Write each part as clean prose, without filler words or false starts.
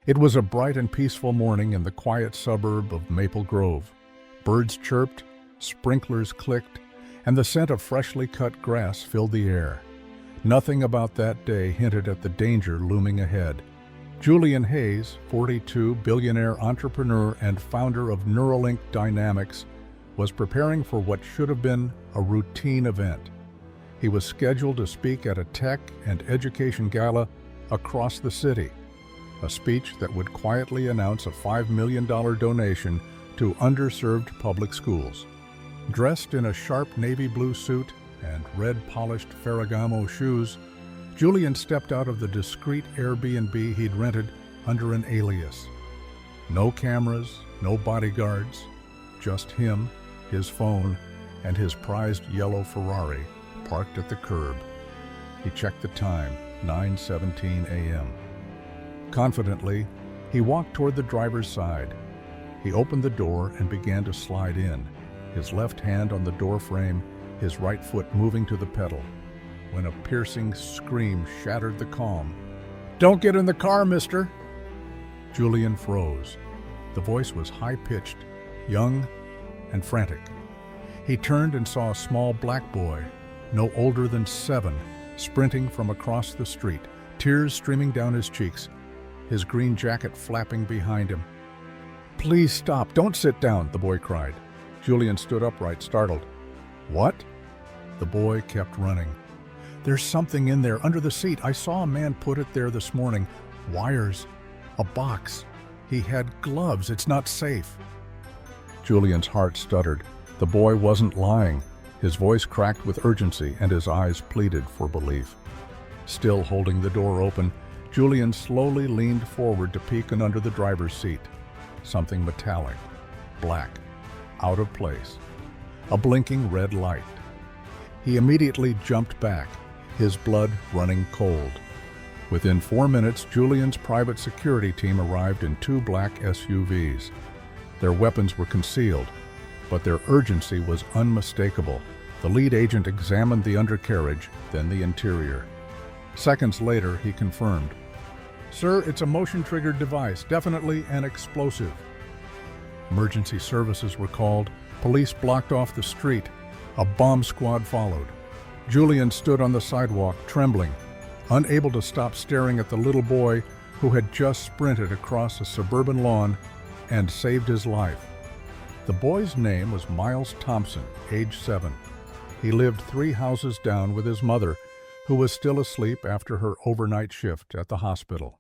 It was a bright and peaceful morning in the quiet suburb of Maple Grove. Birds chirped, sprinklers clicked, and the scent of freshly cut grass filled the air. Nothing about that day hinted at the danger looming ahead. Julian Hayes, 42, billionaire entrepreneur and founder of Neuralink Dynamics, was preparing for what should have been a routine event. He was scheduled to speak at a tech and education gala across the city, a speech that would quietly announce a $5 million donation to underserved public schools. Dressed in a sharp navy blue suit and red-polished Ferragamo shoes, Julian stepped out of the discreet Airbnb he'd rented under an alias. No cameras, no bodyguards, just him, his phone, and his prized yellow Ferrari parked at the curb. He checked the time, 9:17 a.m. Confidently, he walked toward the driver's side. He opened the door and began to slide in, his left hand on the door frame, his right foot moving to the pedal, when a piercing scream shattered the calm. "Don't get in the car, mister!" Julian froze. The voice was high-pitched, young, and frantic. He turned and saw a small black boy, no older than 7, sprinting from across the street, tears streaming down his cheeks, his green jacket flapping behind him. "Please stop, don't sit down," the boy cried. Julian stood upright, startled. "What?" The boy kept running. "There's something in there, under the seat. I saw a man put it there this morning. Wires. A box. He had gloves. It's not safe." Julian's heart stuttered. The boy wasn't lying. His voice cracked with urgency and his eyes pleaded for belief. Still holding the door open, Julian slowly leaned forward to peek in under the driver's seat. Something metallic, black, out of place. A blinking red light. He immediately jumped back, his blood running cold. Within 4 minutes, Julian's private security team arrived in 2 black SUVs. Their weapons were concealed, but their urgency was unmistakable. The lead agent examined the undercarriage, then the interior. Seconds later, he confirmed, "Sir, it's a motion-triggered device, definitely an explosive." Emergency services were called. Police blocked off the street. A bomb squad followed. Julian stood on the sidewalk, trembling, unable to stop staring at the little boy who had just sprinted across a suburban lawn and saved his life. The boy's name was Miles Thompson, age 7. He lived 3 houses down with his mother, who was still asleep after her overnight shift at the hospital.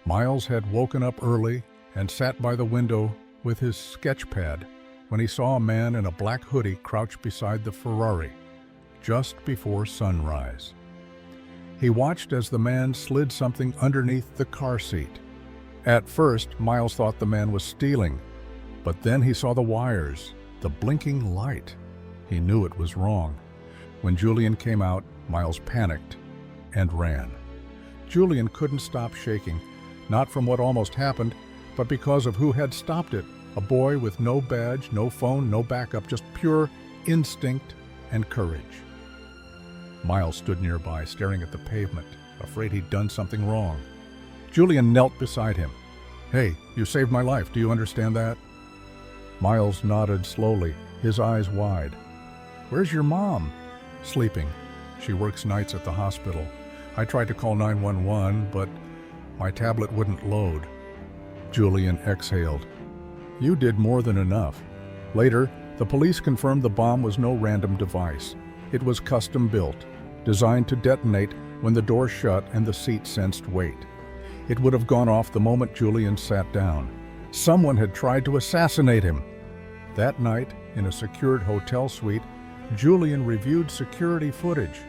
Miles had woken up early and sat by the window with his sketch pad when he saw a man in a black hoodie crouch beside the Ferrari, just before sunrise. He watched as the man slid something underneath the car seat. At first, Miles thought the man was stealing, but then he saw the wires, the blinking light. He knew it was wrong. When Julian came out, Miles panicked and ran. Julian couldn't stop shaking, not from what almost happened, but because of who had stopped it. A boy with no badge, no phone, no backup, just pure instinct and courage. Miles stood nearby, staring at the pavement, afraid he'd done something wrong. Julian knelt beside him. "Hey, you saved my life. Do you understand that?" Miles nodded slowly, his eyes wide. "Where's your mom?" "Sleeping. She works nights at the hospital. I tried to call 911, but my tablet wouldn't load." Julian exhaled. "You did more than enough." Later, the police confirmed the bomb was no random device. It was custom built, designed to detonate when the door shut and the seat sensed weight. It would have gone off the moment Julian sat down. Someone had tried to assassinate him. That night, in a secured hotel suite, Julian reviewed security footage.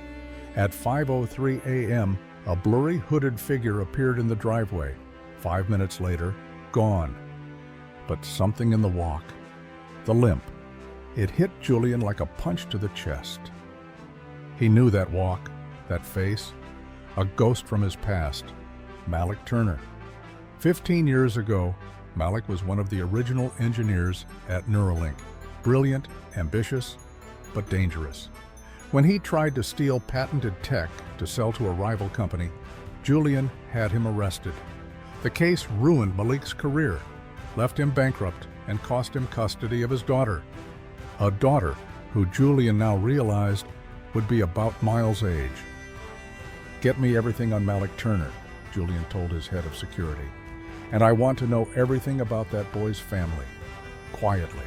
At 5:03 a.m., a blurry hooded figure appeared in the driveway. 5 minutes later, gone. But something in the walk, the limp, it hit Julian like a punch to the chest. He knew that walk, that face, a ghost from his past, Malik Turner. 15 years ago, Malik was one of the original engineers at Neuralink. Brilliant, ambitious, but dangerous. When he tried to steal patented tech to sell to a rival company, Julian had him arrested. The case ruined Malik's career, left him bankrupt, and cost him custody of his daughter. A daughter who Julian now realized would be about Miles' age. "Get me everything on Malik Turner," Julian told his head of security. "And I want to know everything about that boy's family, quietly."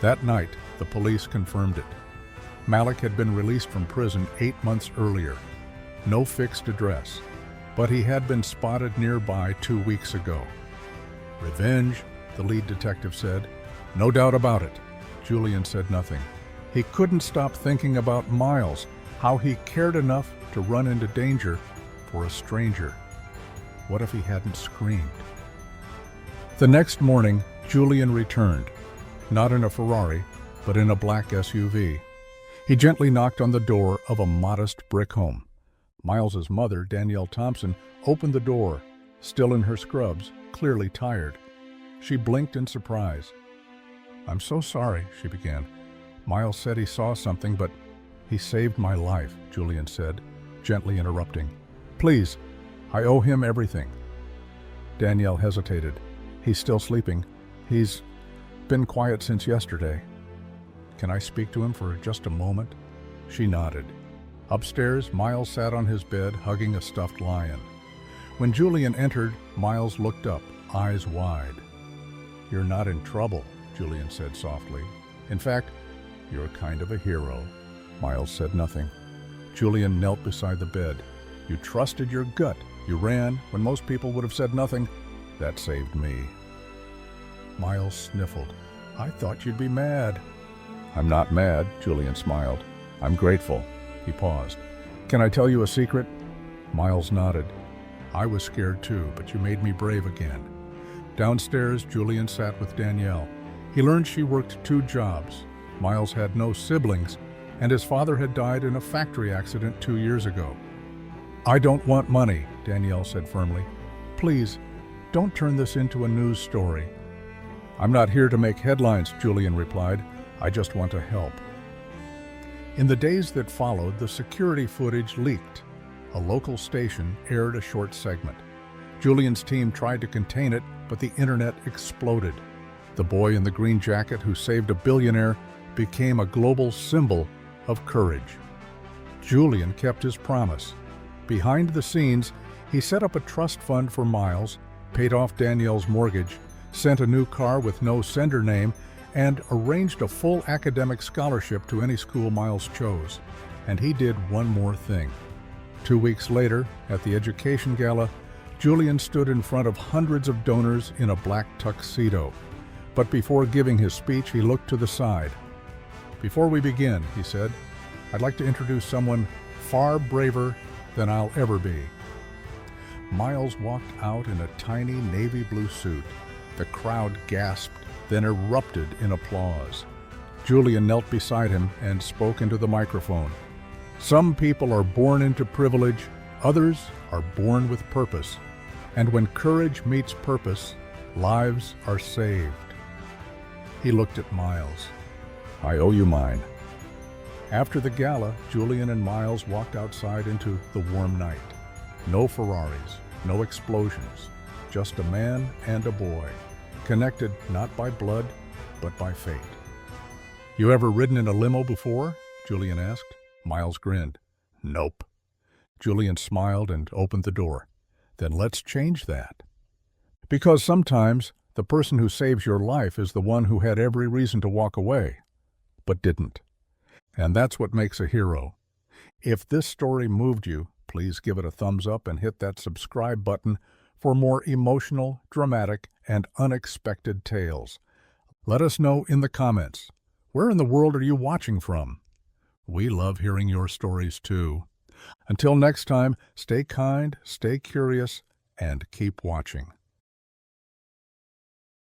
That night, the police confirmed it. Malik had been released from prison 8 months earlier. No fixed address, but he had been spotted nearby 2 weeks ago. "Revenge," the lead detective said. "No doubt about it." Julian said nothing. He couldn't stop thinking about Miles, how he cared enough to run into danger for a stranger. What if he hadn't screamed? The next morning, Julian returned, not in a Ferrari, but in a black SUV. He gently knocked on the door of a modest brick home. Miles's mother, Danielle Thompson, opened the door, still in her scrubs, clearly tired. She blinked in surprise. "I'm so sorry," she began. "Miles said he saw something, but he saved my life," Julian said, gently interrupting. "Please, I owe him everything." Danielle hesitated. "He's still sleeping. He's been quiet since yesterday. Can I speak to him for just a moment?" She nodded. Upstairs, Miles sat on his bed, hugging a stuffed lion. When Julian entered, Miles looked up, eyes wide. "You're not in trouble," Julian said softly. "In fact, you're kind of a hero." Miles said nothing. Julian knelt beside the bed. "You trusted your gut. You ran when most people would have said nothing. That saved me." Miles sniffled. "I thought you'd be mad." "I'm not mad," Julian smiled. "I'm grateful." He paused. "Can I tell you a secret?" Miles nodded. "I was scared too, but you made me brave again." Downstairs, Julian sat with Danielle. He learned she worked 2 jobs. Miles had no siblings, and his father had died in a factory accident 2 years ago. "I don't want money," Danielle said firmly. "Please, don't turn this into a news story." "I'm not here to make headlines," Julian replied. "I just want to help." In the days that followed, the security footage leaked. A local station aired a short segment. Julian's team tried to contain it, but the internet exploded. The boy in the green jacket who saved a billionaire became a global symbol of courage. Julian kept his promise. Behind the scenes, he set up a trust fund for Miles, paid off Danielle's mortgage, sent a new car with no sender name, and arranged a full academic scholarship to any school Miles chose. And he did one more thing. 2 weeks later, at the education gala, Julian stood in front of hundreds of donors in a black tuxedo. But before giving his speech, he looked to the side. "Before we begin," he said, "I'd like to introduce someone far braver than I'll ever be." Miles walked out in a tiny navy blue suit. The crowd gasped, then erupted in applause. Julian knelt beside him and spoke into the microphone. "Some people are born into privilege, others are born with purpose. And when courage meets purpose, lives are saved." He looked at Miles. "I owe you mine." After the gala, Julian and Miles walked outside into the warm night. No Ferraris, no explosions, just a man and a boy, connected not by blood, but by fate. "You ever ridden in a limo before?" Julian asked. Miles grinned. "Nope." Julian smiled and opened the door. "Then let's change that." Because sometimes the person who saves your life is the one who had every reason to walk away, but didn't. And that's what makes a hero. If this story moved you, please give it a thumbs up and hit that subscribe button for more emotional, dramatic, and unexpected tales. Let us know in the comments, where in the world are you watching from? We love hearing your stories too. Until next time, stay kind, stay curious, and keep watching.